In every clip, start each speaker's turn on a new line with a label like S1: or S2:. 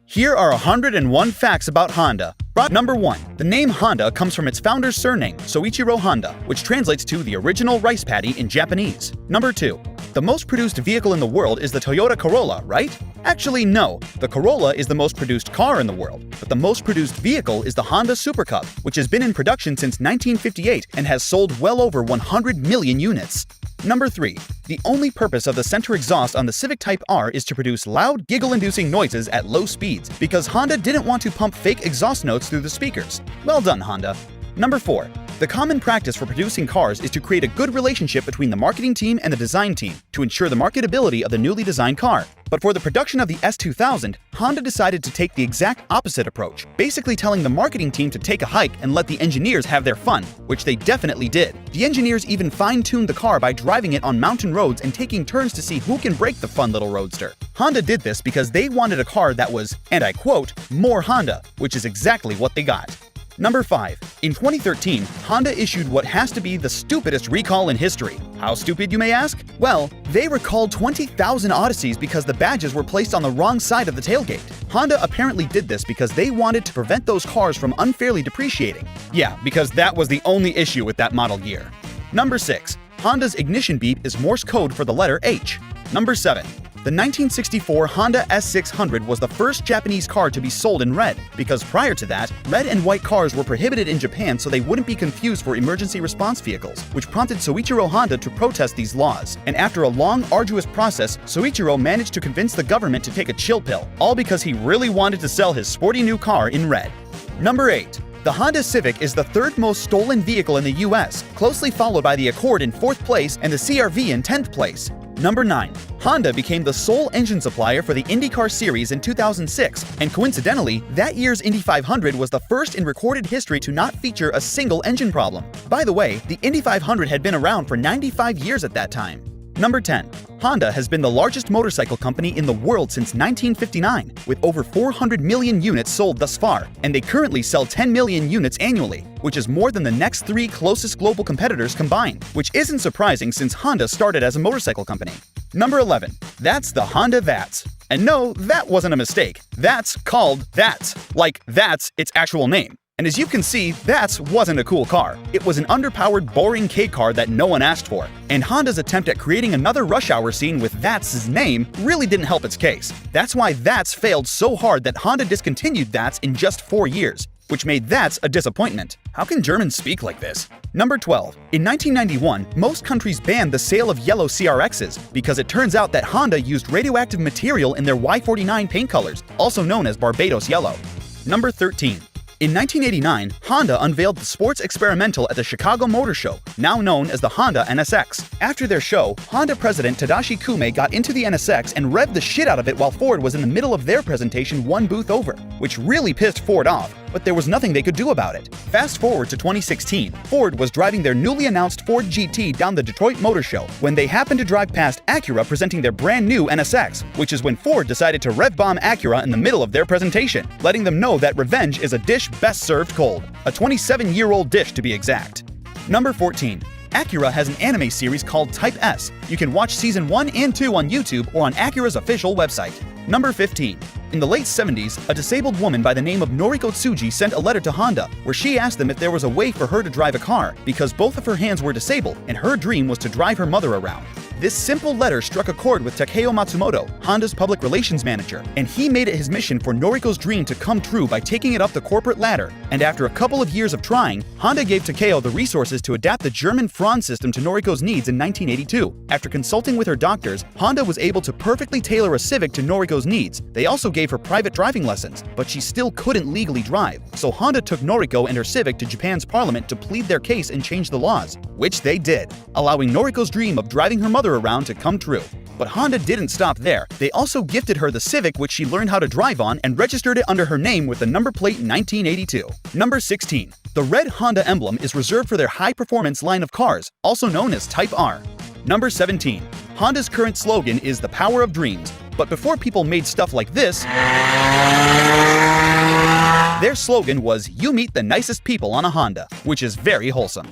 S1: Here are 101 facts about Honda. Number 1. The name Honda comes from its founder's surname, Soichiro Honda, which translates to the original rice paddy in Japanese. Number 2. The most produced vehicle in the world is the Toyota Corolla, right? Actually, no. The Corolla is the most produced car in the world, but the most produced vehicle is the Honda Super Cub, which has been in production since 1958 and has sold well over 100 million units. Number 3. The only purpose of the center exhaust on the Civic Type R is to produce loud, giggle-inducing noises at low speeds, because Honda didn't want to pump fake exhaust notes through the speakers. Well done, Honda. Number 4. The common practice for producing cars is to create a good relationship between the marketing team and the design team to ensure the marketability of the newly designed car. But for the production of the S2000, Honda decided to take the exact opposite approach, basically telling the marketing team to take a hike and let the engineers have their fun, which they definitely did. The engineers even fine-tuned the car by driving it on mountain roads and taking turns to see who can break the fun little roadster. Honda did this because they wanted a car that was, and I quote, more Honda, which is exactly what they got. Number 5. In 2013, Honda issued what has to be the stupidest recall in history. How stupid, you may ask? Well, they recalled 20,000 Odysseys because the badges were placed on the wrong side of the tailgate. Honda apparently did this because they wanted to prevent those cars from unfairly depreciating. Yeah, because that was the only issue with that model year. Number 6. Honda's ignition beep is Morse code for the letter H. Number 7. The 1964 Honda S600 was the first Japanese car to be sold in red, because prior to that, red and white cars were prohibited in Japan so they wouldn't be confused for emergency response vehicles, which prompted Soichiro Honda to protest these laws. And after a long, arduous process, Soichiro managed to convince the government to take a chill pill, all because he really wanted to sell his sporty new car in red. Number 8. The Honda Civic is the third most stolen vehicle in the US, closely followed by the Accord in 4th place and the CR-V in 10th place. Number 9. Honda became the sole engine supplier for the IndyCar Series in 2006, and coincidentally, that year's Indy 500 was the first in recorded history to not feature a single engine problem. By the way, the Indy 500 had been around for 95 years at that time. Number 10. Honda has been the largest motorcycle company in the world since 1959, with over 400 million units sold thus far, and they currently sell 10 million units annually, which is more than the next 3 closest global competitors combined, which isn't surprising since Honda started as a motorcycle company. Number 11. That's the Honda That's. And no, that wasn't a mistake. That's called That's, like that's its actual name. And as you can see, That's wasn't a cool car. It was an underpowered, boring K car that no one asked for. And Honda's attempt at creating another rush hour scene with That's' name really didn't help its case. That's why That's failed so hard that Honda discontinued That's in just 4 years, which made That's a disappointment. How can Germans speak like this? Number 12. In 1991, most countries banned the sale of yellow CRXs because it turns out that Honda used radioactive material in their Y49 paint colors, also known as Barbados Yellow. Number 13. In 1989, Honda unveiled the Sports Experimental at the Chicago Motor Show, now known as the Honda NSX. After their show, Honda president Tadashi Kume got into the NSX and revved the shit out of it while Ford was in the middle of their presentation one booth over, which really pissed Ford off, but there was nothing they could do about it. Fast forward to 2016, Ford was driving their newly announced Ford GT down the Detroit Motor Show when they happened to drive past Acura presenting their brand new NSX, which is when Ford decided to rev bomb Acura in the middle of their presentation, letting them know that revenge is a dish best served cold. A 27-year-old dish to be exact. Number 14. Acura has an anime series called Type S. You can watch season 1 and 2 on YouTube or on Acura's official website. Number 15. In the late 70s, a disabled woman by the name of Noriko Tsuji sent a letter to Honda where she asked them if there was a way for her to drive a car because both of her hands were disabled and her dream was to drive her mother around. This simple letter struck a chord with Takeo Matsumoto, Honda's public relations manager, and he made it his mission for Noriko's dream to come true by taking it up the corporate ladder. And after a couple of years of trying, Honda gave Takeo the resources to adapt the German Franz system to Noriko's needs in 1982. After consulting with her doctors, Honda was able to perfectly tailor a Civic to Noriko's needs. They also gave her private driving lessons, but she still couldn't legally drive. So Honda took Noriko and her Civic to Japan's parliament to plead their case and change the laws, which they did, allowing Noriko's dream of driving her mother around to come true. But Honda didn't stop there. They also gifted her the Civic, which she learned how to drive on, and registered it under her name with the number plate 1982. Number 16. The red Honda emblem is reserved for their high-performance line of cars, also known as Type R. Number 17. Honda's current slogan is the power of dreams, but before people made stuff like this, their slogan was "You meet the nicest people on a Honda," which is very wholesome.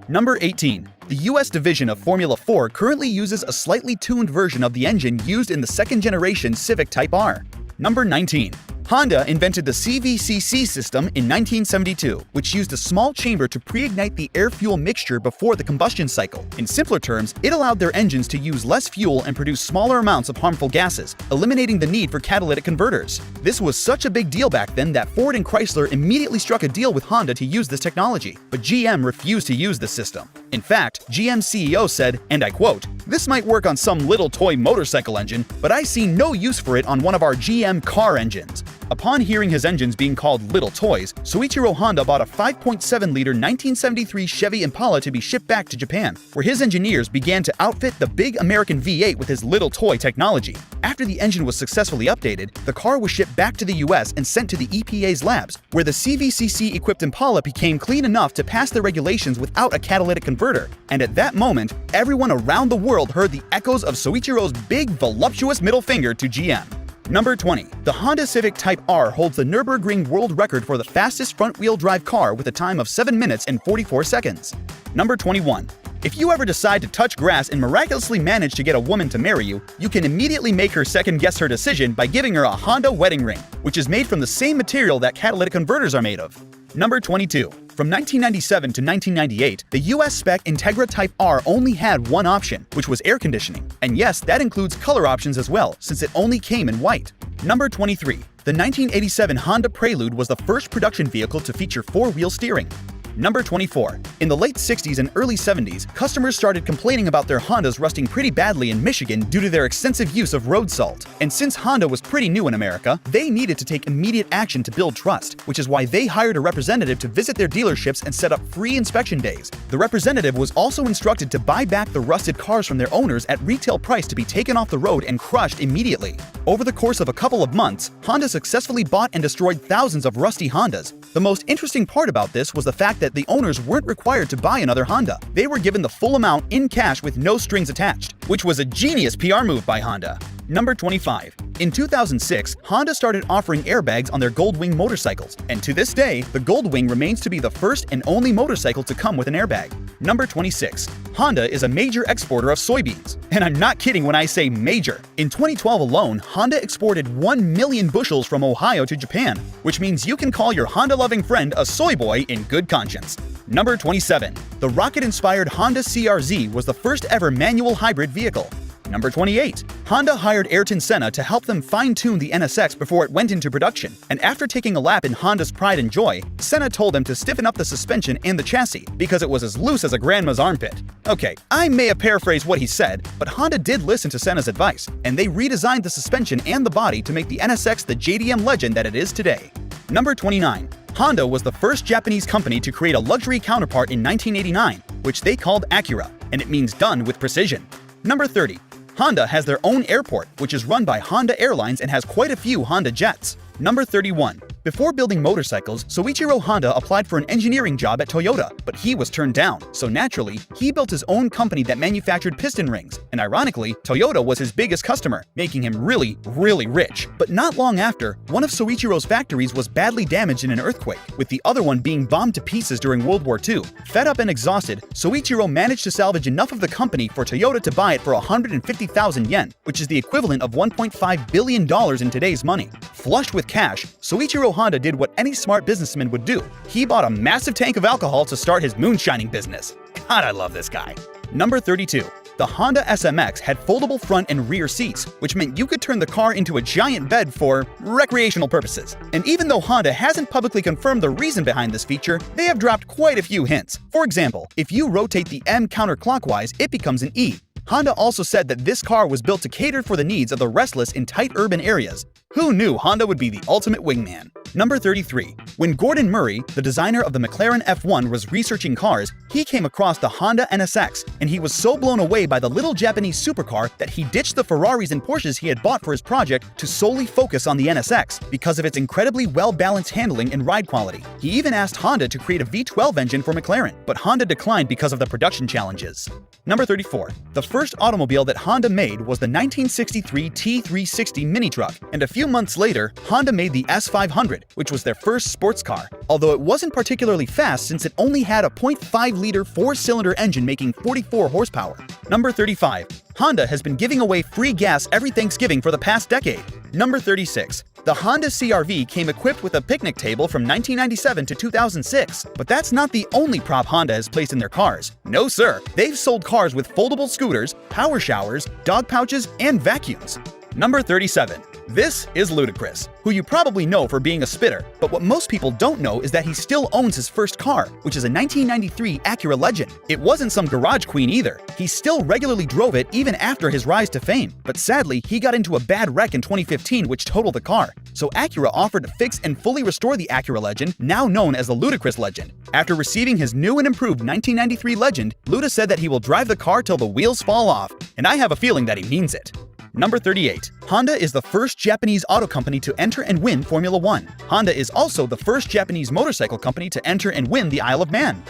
S1: Number 18. The US division of Formula 4 currently uses a slightly tuned version of the engine used in the second-generation Civic Type R. Number 19. Honda invented the CVCC system in 1972, which used a small chamber to pre-ignite the air-fuel mixture before the combustion cycle. In simpler terms, it allowed their engines to use less fuel and produce smaller amounts of harmful gases, eliminating the need for catalytic converters. This was such a big deal back then that Ford and Chrysler immediately struck a deal with Honda to use this technology, but GM refused to use the system. In fact, GM CEO said, and I quote, "This might work on some little toy motorcycle engine, but I see no use for it on one of our GM car engines." Upon hearing his engines being called little toys, Soichiro Honda bought a 5.7-liter 1973 Chevy Impala to be shipped back to Japan, where his engineers began to outfit the big American V8 with his little toy technology. After the engine was successfully updated, the car was shipped back to the US and sent to the EPA's labs, where the CVCC-equipped Impala became clean enough to pass the regulations without a catalytic converter. And at that moment, everyone around the world heard the echoes of Soichiro's big, voluptuous middle finger to GM. Number 20. The Honda Civic Type R holds the Nürburgring world record for the fastest front-wheel drive car with a time of 7 minutes and 44 seconds. Number 21. If you ever decide to touch grass and miraculously manage to get a woman to marry you, you can immediately make her second-guess her decision by giving her a Honda wedding ring, which is made from the same material that catalytic converters are made of. Number 22. From 1997 to 1998, the US spec Integra Type R only had one option, which was air conditioning. And yes, that includes color options as well, since it only came in white. Number 23. The 1987 Honda Prelude was the first production vehicle to feature four-wheel steering. Number 24. In the late 60s and early 70s, customers started complaining about their Hondas rusting pretty badly in Michigan due to their extensive use of road salt. And since Honda was pretty new in America, they needed to take immediate action to build trust, which is why they hired a representative to visit their dealerships and set up free inspection days. The representative was also instructed to buy back the rusted cars from their owners at retail price to be taken off the road and crushed immediately. Over the course of a couple of months, Honda successfully bought and destroyed thousands of rusty Hondas. The most interesting part about this was the fact that the owners weren't required to buy another Honda. They were given the full amount in cash with no strings attached, which was a genius PR move by Honda. Number 25. In 2006, Honda started offering airbags on their Goldwing motorcycles, and to this day, the Goldwing remains to be the first and only motorcycle to come with an airbag. Number 26. Honda is a major exporter of soybeans. And I'm not kidding when I say major. In 2012 alone, Honda exported 1 million bushels from Ohio to Japan, which means you can call your Honda-loving friend a soy boy in good conscience. Number 27. The rocket-inspired Honda CR-Z was the first ever manual hybrid vehicle. Number 28. Honda hired Ayrton Senna to help them fine-tune the NSX before it went into production, and after taking a lap in Honda's Pride and Joy, Senna told him to stiffen up the suspension and the chassis because it was as loose as a grandma's armpit. Okay, I may have paraphrased what he said, but Honda did listen to Senna's advice, and they redesigned the suspension and the body to make the NSX the JDM legend that it is today. Number 29. Honda was the first Japanese company to create a luxury counterpart in 1989, which they called Acura, and it means done with precision. Number 30. Honda has their own airport, which is run by Honda Airlines and has quite a few Honda jets. Number 31. Before building motorcycles, Soichiro Honda applied for an engineering job at Toyota, but he was turned down. So naturally, he built his own company that manufactured piston rings. And ironically, Toyota was his biggest customer, making him really, really rich. But not long after, one of Soichiro's factories was badly damaged in an earthquake, with the other one being bombed to pieces during World War II. Fed up and exhausted, Soichiro managed to salvage enough of the company for Toyota to buy it for 150,000 yen, which is the equivalent of $1.5 billion in today's money. Flushed with cash, Soichiro Honda did what any smart businessman would do. He bought a massive tank of alcohol to start his moonshining business. God, I love this guy. Number 32. The Honda SMX had foldable front and rear seats, which meant you could turn the car into a giant bed for recreational purposes. And even though Honda hasn't publicly confirmed the reason behind this feature, they have dropped quite a few hints. For example, if you rotate the M counterclockwise, it becomes an E. Honda also said that this car was built to cater for the needs of the restless in tight urban areas. Who knew Honda would be the ultimate wingman? Number 33. When Gordon Murray, the designer of the McLaren F1, was researching cars, he came across the Honda NSX, and he was so blown away by the little Japanese supercar that he ditched the Ferraris and Porsches he had bought for his project to solely focus on the NSX because of its incredibly well-balanced handling and ride quality. He even asked Honda to create a V12 engine for McLaren, but Honda declined because of the production challenges. Number 34. The first automobile that Honda made was the 1963 T360 mini truck, and a few months later, Honda made the S500, which was their first sports car, although it wasn't particularly fast since it only had a 0.5-liter four-cylinder engine making 44 horsepower. Number 35. Honda has been giving away free gas every Thanksgiving for the past decade. Number 36. The Honda CR-V came equipped with a picnic table from 1997 to 2006, but that's not the only prop Honda has placed in their cars. No sir, they've sold cars with foldable scooters, power showers, dog pouches, and vacuums. Number 37. This is Ludacris, who you probably know for being a spitter, but what most people don't know is that he still owns his first car, which is a 1993 Acura Legend. It wasn't some garage queen either. He still regularly drove it even after his rise to fame, but sadly, he got into a bad wreck in 2015 which totaled the car. So Acura offered to fix and fully restore the Acura Legend, now known as the Ludacris Legend. After receiving his new and improved 1993 Legend, Luda said that he will drive the car till the wheels fall off, and I have a feeling that he means it. Number 38. Honda is the first Japanese auto company to enter and win Formula 1. Honda is also the first Japanese motorcycle company to enter and win the Isle of Man.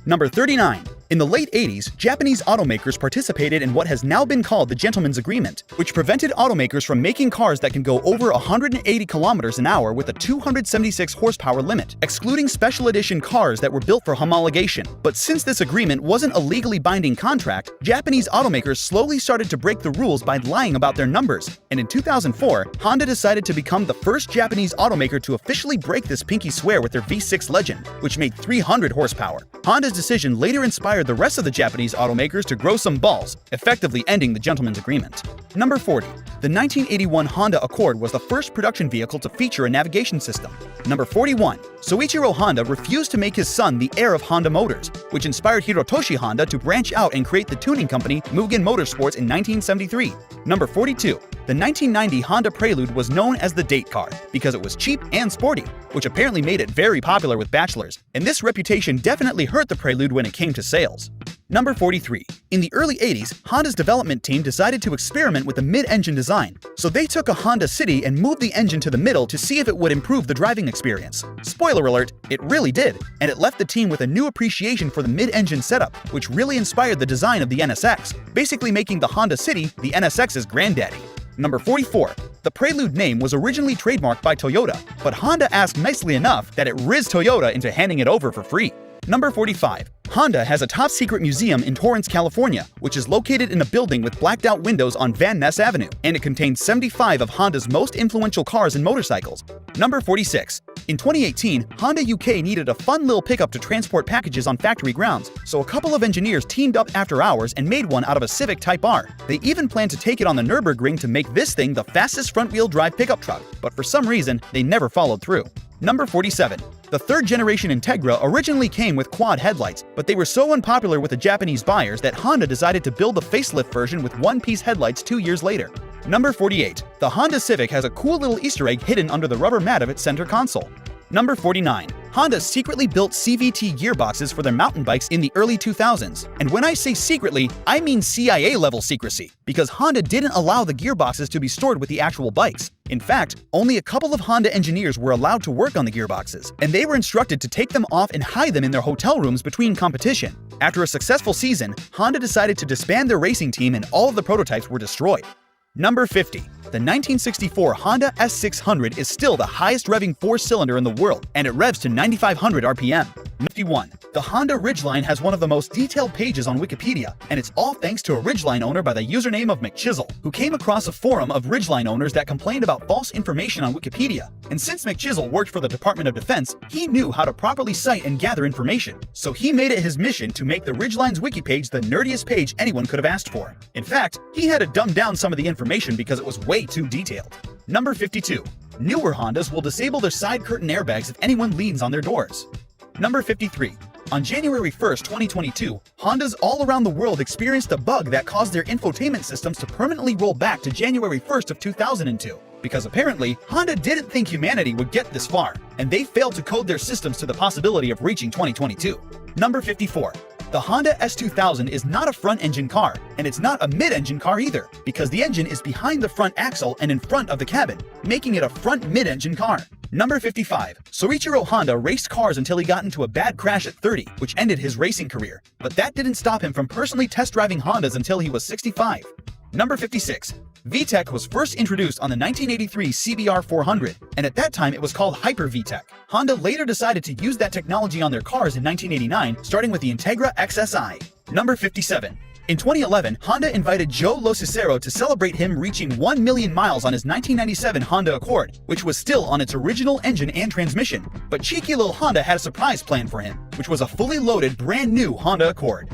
S1: Number 39. In the late 80s, Japanese automakers participated in what has now been called the Gentleman's Agreement, which prevented automakers from making cars that can go over 180 kilometers an hour with a 276 horsepower limit, excluding special edition cars that were built for homologation. But since this agreement wasn't a legally binding contract, Japanese automakers slowly started to break the rules by lying about their numbers. And in 2004, Honda decided to become the first Japanese automaker to officially break this pinky swear with their V6 Legend, which made 300 horsepower. Honda's decision later inspired the rest of the Japanese automakers to grow some balls, effectively ending the Gentleman's Agreement. Number 40. The 1981 Honda Accord was the first production vehicle to feature a navigation system. Number 41. Soichiro Honda refused to make his son the heir of Honda Motors, which inspired Hirotoshi Honda to branch out and create the tuning company Mugen Motorsports in 1973. Number 42. The 1990 Honda Prelude was known as the date car because it was cheap and sporty, which apparently made it very popular with bachelors, and this reputation definitely hurt the Prelude when it came to sales. Number 43. In the early 80s, Honda's development team decided to experiment with a mid-engine design, so they took a Honda City and moved the engine to the middle to see if it would improve the driving experience. Spoiler alert, it really did, and it left the team with a new appreciation for the mid-engine setup, which really inspired the design of the NSX, basically making the Honda City the NSX's granddaddy. Number 44. The Prelude name was originally trademarked by Toyota, but Honda asked nicely enough that it rizzed Toyota into handing it over for free. Number 45. Honda has a top-secret museum in Torrance, California, which is located in a building with blacked-out windows on Van Ness Avenue, and it contains 75 of Honda's most influential cars and motorcycles. Number 46. In 2018, Honda UK needed a fun little pickup to transport packages on factory grounds, so a couple of engineers teamed up after hours and made one out of a Civic Type R. They even planned to take it on the Nürburgring to make this thing the fastest front-wheel drive pickup truck, but for some reason, they never followed through. Number 47. The third-generation Integra originally came with quad headlights, but they were so unpopular with the Japanese buyers that Honda decided to build the facelift version with one-piece headlights 2 years later. Number 48. The Honda Civic has a cool little Easter egg hidden under the rubber mat of its center console. Number 49. Honda secretly built CVT gearboxes for their mountain bikes in the early 2000s. And when I say secretly, I mean CIA-level secrecy, because Honda didn't allow the gearboxes to be stored with the actual bikes. In fact, only a couple of Honda engineers were allowed to work on the gearboxes, and they were instructed to take them off and hide them in their hotel rooms between competition. After a successful season, Honda decided to disband their racing team and all of the prototypes were destroyed. Number 50. The 1964 Honda S600 is still the highest revving 4-cylinder in the world, and it revs to 9,500 RPM. 51. The Honda Ridgeline has one of the most detailed pages on Wikipedia, and it's all thanks to a Ridgeline owner by the username of McChisel, who came across a forum of Ridgeline owners that complained about false information on Wikipedia. And since McChisel worked for the Department of Defense, he knew how to properly cite and gather information. So he made it his mission to make the Ridgeline's wiki page the nerdiest page anyone could have asked for. In fact, he had to dumb down some of the information because it was way too detailed. Number 52. Newer Hondas will disable their side curtain airbags if anyone leans on their doors. Number 53. On January 1st, 2022, Hondas all around the world experienced a bug that caused their infotainment systems to permanently roll back to January 1st of 2002. Because apparently, Honda didn't think humanity would get this far, and they failed to code their systems to the possibility of reaching 2022. Number 54. The Honda S2000 is not a front-engine car, and it's not a mid-engine car either, because the engine is behind the front axle and in front of the cabin, making it a front mid-engine car. Number 55. Soichiro Honda raced cars until he got into a bad crash at 30, which ended his racing career, but that didn't stop him from personally test-driving Hondas until he was 65. Number 56. VTEC was first introduced on the 1983 CBR 400, and at that time it was called Hyper VTEC. Honda later decided to use that technology on their cars in 1989, starting with the Integra XSI. Number 57. In 2011, Honda invited Joe Locicero to celebrate him reaching 1 million miles on his 1997 Honda Accord, which was still on its original engine and transmission. But cheeky little Honda had a surprise plan for him, which was a fully loaded, brand new Honda Accord.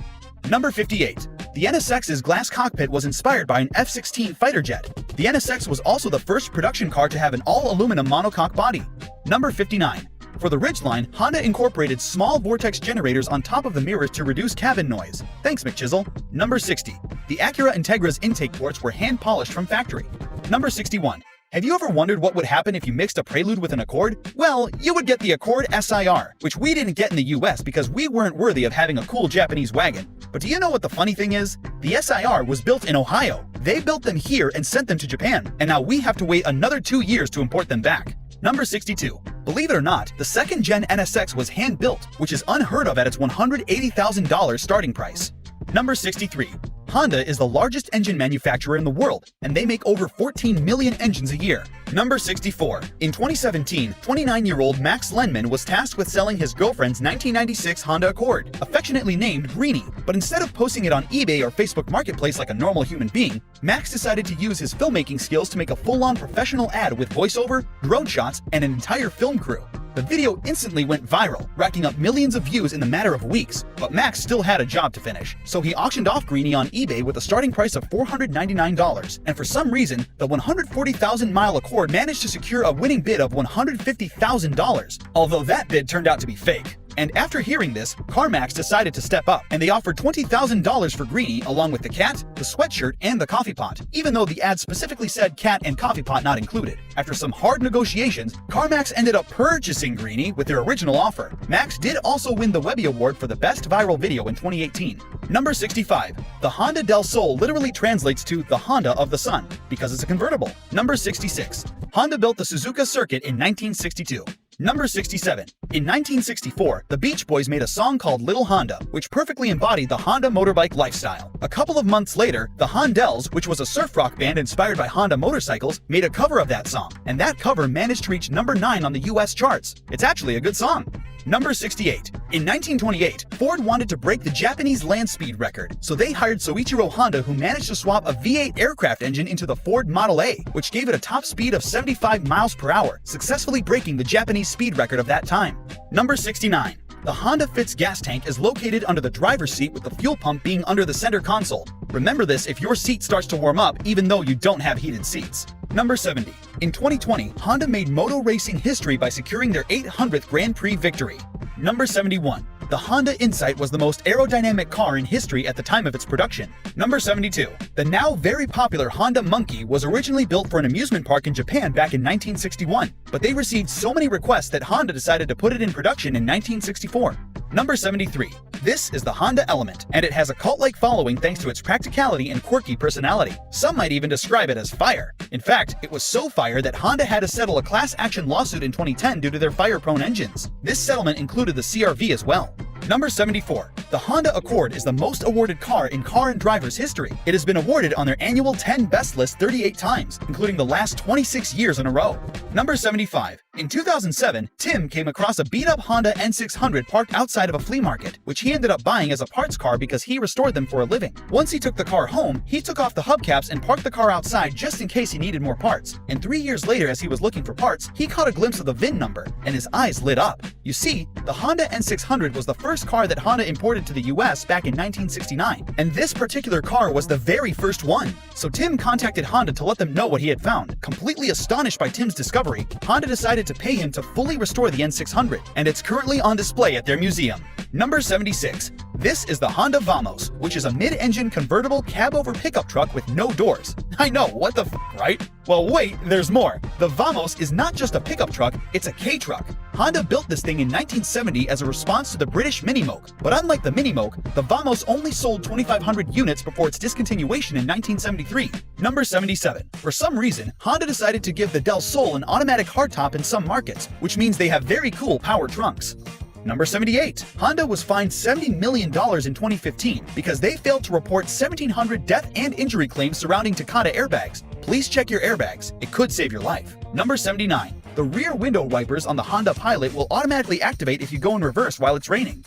S1: Number 58. The NSX's glass cockpit was inspired by an F-16 fighter jet. The NSX was also the first production car to have an all-aluminum monocoque body. Number 59. For the ridgeline, Honda incorporated small vortex generators on top of the mirrors to reduce cabin noise. Thanks, McChisel. Number 60. The Acura Integra's intake ports were hand-polished from factory. Number 61. Have you ever wondered what would happen if you mixed a Prelude with an Accord? Well, you would get the Accord SIR, which we didn't get in the US because we weren't worthy of having a cool Japanese wagon. But do you know what the funny thing is? The SIR was built in Ohio. They built them here and sent them to Japan, and now we have to wait another 2 years to import them back. Number 62. Believe it or not, the second-gen NSX was hand-built, which is unheard of at its $180,000 starting price. Number 63. Honda is the largest engine manufacturer in the world, and they make over 14 million engines a year. Number 64. In 2017, 29-year-old Max Lenman was tasked with selling his girlfriend's 1996 Honda Accord, affectionately named Greenie. But instead of posting it on eBay or Facebook Marketplace like a normal human being, Max decided to use his filmmaking skills to make a full-on professional ad with voiceover, drone shots, and an entire film crew. The video instantly went viral, racking up millions of views in the matter of weeks, but Max still had a job to finish, so he auctioned off Greenie on eBay with a starting price of $499, and for some reason, the 140,000-mile Accord managed to secure a winning bid of $150,000, although that bid turned out to be fake. And after hearing this, CarMax decided to step up, and they offered $20,000 for Greenie along with the cat, the sweatshirt, and the coffee pot, even though the ad specifically said cat and coffee pot not included. After some hard negotiations, CarMax ended up purchasing Greenie with their original offer. Max did also win the Webby Award for the Best Viral Video in 2018. Number 65. The Honda del Sol literally translates to the Honda of the Sun, because it's a convertible. Number 66. Honda built the Suzuka Circuit in 1962. Number 67. In 1964, the Beach Boys made a song called Little Honda, which perfectly embodied the Honda motorbike lifestyle. A couple of months later, the Hondells, which was a surf rock band inspired by Honda motorcycles, made a cover of that song, and that cover managed to reach number 9 on the US charts. It's actually a good song. Number 68. In 1928, Ford wanted to break the Japanese land speed record, so they hired Soichiro Honda, who managed to swap a V8 aircraft engine into the Ford Model A, which gave it a top speed of 75 miles per hour, successfully breaking the Japanese speed record of that time. Number 69. The Honda Fitz gas tank is located under the driver's seat with the fuel pump being under the center console. Remember this if your seat starts to warm up even though you don't have heated seats. Number 70. In 2020, Honda made moto racing history by securing their 800th Grand Prix victory. Number 71. The Honda Insight was the most aerodynamic car in history at the time of its production. Number 72. The now very popular Honda Monkey was originally built for an amusement park in Japan back in 1961, but they received so many requests that Honda decided to put it in production in 1964. Number 73. This is the Honda Element, and it has a cult-like following thanks to its practicality and quirky personality. Some might even describe it as fire. In fact, it was so fire that Honda had to settle a class action lawsuit in 2010 due to their fire-prone engines. This settlement included the CR-V as well. Number 74. The Honda Accord is the most awarded car in Car and Driver's history. It has been awarded on their annual 10 Best list 38 times, including the last 26 years in a row. Number 75. In 2007, Tim came across a beat-up Honda N600 parked outside of a flea market, which he ended up buying as a parts car because he restored them for a living. Once he took the car home, he took off the hubcaps and parked the car outside just in case he needed more parts. And 3 years later, as he was looking for parts, he caught a glimpse of the VIN number, and his eyes lit up. You see, the Honda N600 was the first car that Honda imported to the US back in 1969, and this particular car was the very first one. So Tim contacted Honda to let them know what he had found. Completely astonished by Tim's discovery, Honda decided to pay him to fully restore the N600, and it's currently on display at their museum. Number 76. This is the Honda Vamos, which is a mid-engine convertible cab-over pickup truck with no doors. I know, what the right? Well wait, there's more. The Vamos is not just a pickup truck, it's a K-truck. Honda built this thing in 1970 as a response to the British Minimoke, but unlike the Minimoke, the Vamos only sold 2,500 units before its discontinuation in 1973. Number 77. For some reason, Honda decided to give the Del Sol an automatic hardtop in some markets, which means they have very cool power trunks. Number 78. Honda was fined $70 million in 2015 because they failed to report 1,700 death and injury claims surrounding Takata airbags. Please check your airbags, it could save your life. Number 79. The rear window wipers on the Honda Pilot will automatically activate if you go in reverse while it's raining.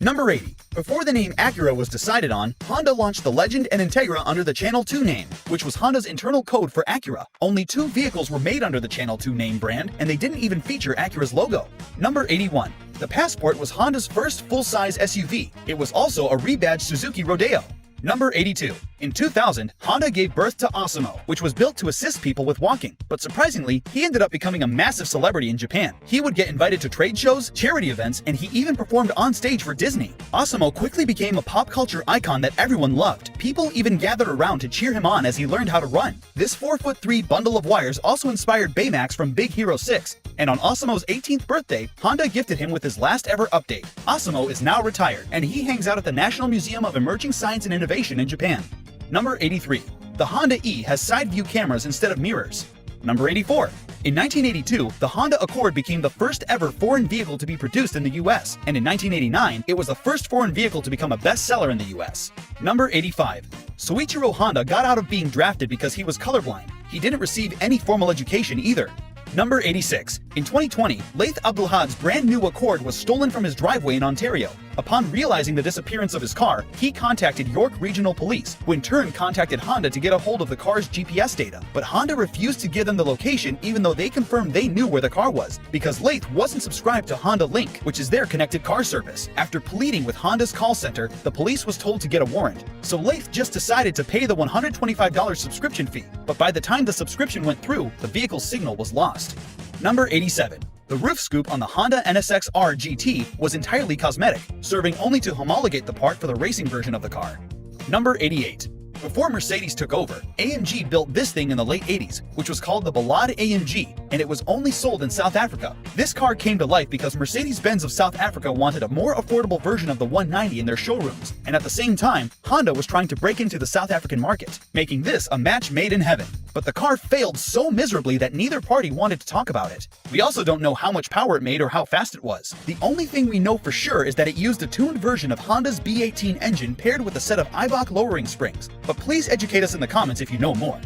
S1: Number 80. Before the name Acura was decided on, Honda launched the Legend and Integra under the Channel 2 name, which was Honda's internal code for Acura. Only 2 vehicles were made under the Channel 2 name brand, and they didn't even feature Acura's logo. Number 81. The Passport was Honda's first full-size SUV. It was also a rebadged Suzuki Rodeo. Number 82. In 2000, Honda gave birth to Osimo, which was built to assist people with walking. But surprisingly, he ended up becoming a massive celebrity in Japan. He would get invited to trade shows, charity events, and he even performed on stage for Disney. Osimo quickly became a pop culture icon that everyone loved. People even gathered around to cheer him on as he learned how to run. This 4'3" bundle of wires also inspired Baymax from Big Hero 6. And on Osimo's 18th birthday, Honda gifted him with his last ever update. Osimo is now retired, and he hangs out at the National Museum of Emerging Science and Innovation in Japan. Number 83. The Honda E has side view cameras instead of mirrors. Number 84. In 1982, the Honda Accord became the first ever foreign vehicle to be produced in the US, and in 1989, it was the first foreign vehicle to become a bestseller in the US. Number 85. Soichiro Honda got out of being drafted because he was colorblind. He didn't receive any formal education either. Number 86. In 2020, Laith Abdulhad's brand new Accord was stolen from his driveway in Ontario. Upon realizing the disappearance of his car, he contacted York Regional Police, who in turn contacted Honda to get a hold of the car's GPS data. But Honda refused to give them the location even though they confirmed they knew where the car was, because Laith wasn't subscribed to Honda Link, which is their connected car service. After pleading with Honda's call center, the police was told to get a warrant. So Laith just decided to pay the $125 subscription fee. But by the time the subscription went through, the vehicle's signal was lost. Number 87. The roof scoop on the Honda NSX-R GT was entirely cosmetic, serving only to homologate the part for the racing version of the car. Number 88. Before Mercedes took over, AMG built this thing in the late 80s, which was called the Ballade AMG, and it was only sold in South Africa. This car came to life because Mercedes-Benz of South Africa wanted a more affordable version of the 190 in their showrooms, and at the same time, Honda was trying to break into the South African market, making this a match made in heaven. But the car failed so miserably that neither party wanted to talk about it. We also don't know how much power it made or how fast it was. The only thing we know for sure is that it used a tuned version of Honda's B18 engine paired with a set of Eibach lowering springs. But please educate us in the comments if you know more.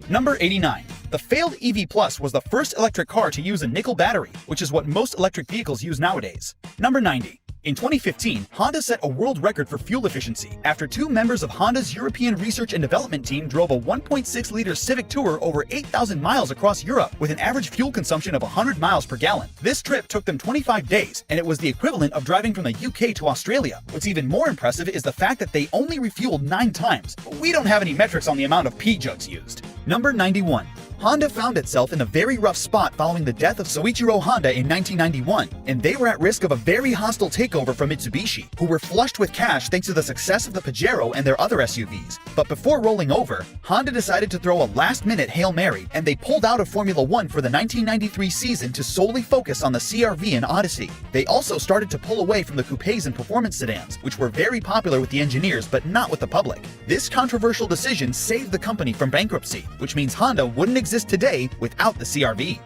S1: Number 89. The failed EV Plus was the first electric car to use a nickel battery, which is what most electric vehicles use nowadays. Number 90. In 2015, Honda set a world record for fuel efficiency after 2 members of Honda's European Research and Development team drove a 1.6-liter Civic Tourer over 8,000 miles across Europe with an average fuel consumption of 100 miles per gallon. This trip took them 25 days, and it was the equivalent of driving from the UK to Australia. What's even more impressive is the fact that they only refueled 9 times. But we don't have any metrics on the amount of pee jugs used. Number 91. Honda found itself in a very rough spot following the death of Soichiro Honda in 1991, and they were at risk of a very hostile takeover from Mitsubishi, who were flushed with cash thanks to the success of the Pajero and their other SUVs. But before rolling over, Honda decided to throw a last-minute Hail Mary, and they pulled out of Formula 1 for the 1993 season to solely focus on the CR-V and Odyssey. They also started to pull away from the coupes and performance sedans, which were very popular with the engineers but not with the public. This controversial decision saved the company from bankruptcy, which means Honda wouldn't exist today without the CR-V.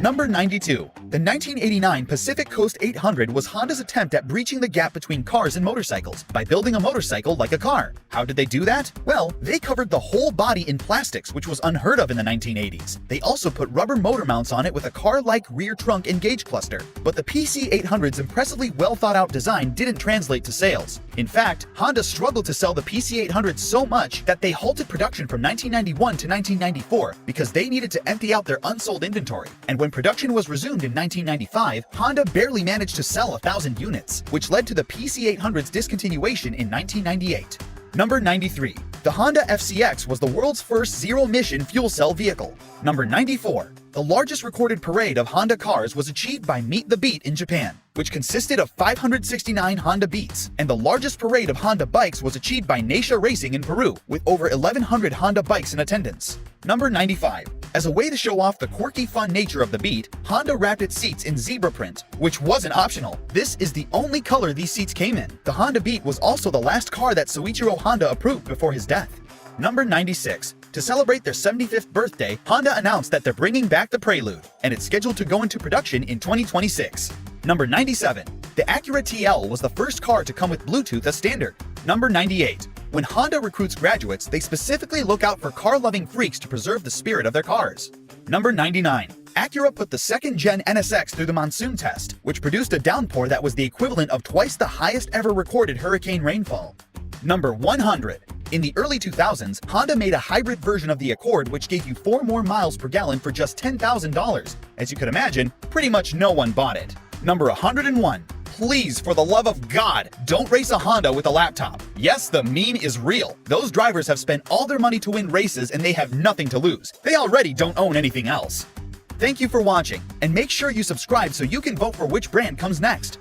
S1: Number 92. The 1989 Pacific Coast 800 was Honda's attempt at breaching the gap between cars and motorcycles by building a motorcycle like a car. How did they do that? Well, they covered the whole body in plastics, which was unheard of in the 1980s. They also put rubber motor mounts on it with a car-like rear trunk and gauge cluster. But the PC800's impressively well-thought-out design didn't translate to sales. In fact, Honda struggled to sell the PC800 so much that they halted production from 1991 to 1994 because they needed to empty out their unsold inventory. And when production was resumed in 1995, Honda barely managed to sell 1,000 units, which led to the PC800's discontinuation in 1998. Number 93. The Honda FCX was the world's first zero-emission fuel cell vehicle. Number 94. The largest recorded parade of Honda cars was achieved by Meet the Beat in Japan, which consisted of 569 Honda Beats, and the largest parade of Honda bikes was achieved by Neisha Racing in Peru, with over 1,100 Honda bikes in attendance. Number 95. As a way to show off the quirky fun nature of the Beat, Honda wrapped its seats in zebra print, which wasn't optional. This is the only color these seats came in. The Honda Beat was also the last car that Soichiro Honda approved before his death. Number 96. To celebrate their 75th birthday, Honda announced that they're bringing back the Prelude, and it's scheduled to go into production in 2026. Number 97. The Acura TL was the first car to come with Bluetooth as standard. Number 98. When Honda recruits graduates, they specifically look out for car-loving freaks to preserve the spirit of their cars. Number 99. Acura put the second-gen NSX through the monsoon test, which produced a downpour that was the equivalent of twice the highest ever recorded hurricane rainfall. Number 100. In the early 2000s, Honda made a hybrid version of the Accord which gave you 4 more miles per gallon for just $10,000. As you could imagine, pretty much no one bought it. Number 101. Please, for the love of God, don't race a Honda with a laptop. Yes, the meme is real. Those drivers have spent all their money to win races and they have nothing to lose. They already don't own anything else. Thank you for watching, and make sure you subscribe so you can vote for which brand comes next.